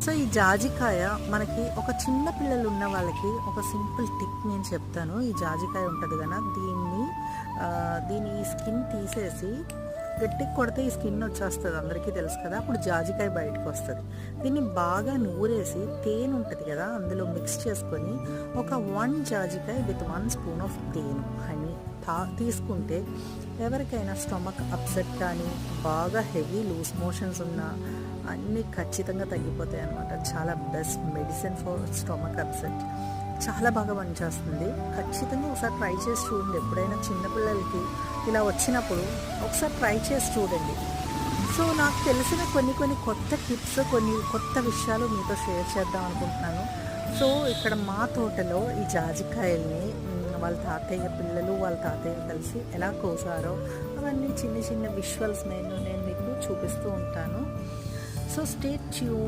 So ఈ జాజికాయ మనకి ఒక చిన్న పిల్లలు ఉన్న వాళ్ళకి ఒక సింపుల్ టిప్ నేను చెప్తాను. ఈ జాజికాయ ఉంటుంది కదా, దీని ఈ స్కిన్ తీసేసి గట్టిగా కొడితే ఈ స్కిన్ వచ్చేస్తుంది, అందరికీ తెలుసు కదా. అప్పుడు జాజికాయ బయటకు వస్తుంది. దీన్ని బాగా నూరేసి తేనె ఉంటుంది కదా, అందులో మిక్స్ చేసుకొని ఒక 1 జాజికాయ విత్ 1 స్పూన్ ఆఫ్ తేనె హనీ తీసుకుంటే ఎవరికైనా స్టమక్ అప్సెట్ కానీ బాగా హెవీ లూజ్ మోషన్స్ ఉన్నా అన్నీ ఖచ్చితంగా తగ్గిపోతాయి అన్నమాట. చాలా best medicine for stomach upset. చాలా బాగా పనిచేస్తుంది. ఖచ్చితంగా ఒకసారి ట్రై చేసి చూడండి. ఎప్పుడైనా చిన్నపిల్లలకి ఇలా వచ్చినప్పుడు ఒకసారి ట్రై చేసి చూడండి. సో నాకు తెలిసిన కొన్ని కొత్త టిప్స్, కొన్ని కొత్త విషయాలు మీతో షేర్ చేద్దాం అనుకుంటున్నాను. సో ఇక్కడ మా తోటలో ఈ జాజికాయల్ని వాళ్ళ తాతయ్య పిల్లలు వాళ్ళ తాతయ్య కలిసి ఎలా కోసారో అవన్నీ చిన్న విజువల్స్ నేను మీకు చూపిస్తూ ఉంటాను. So stay tune.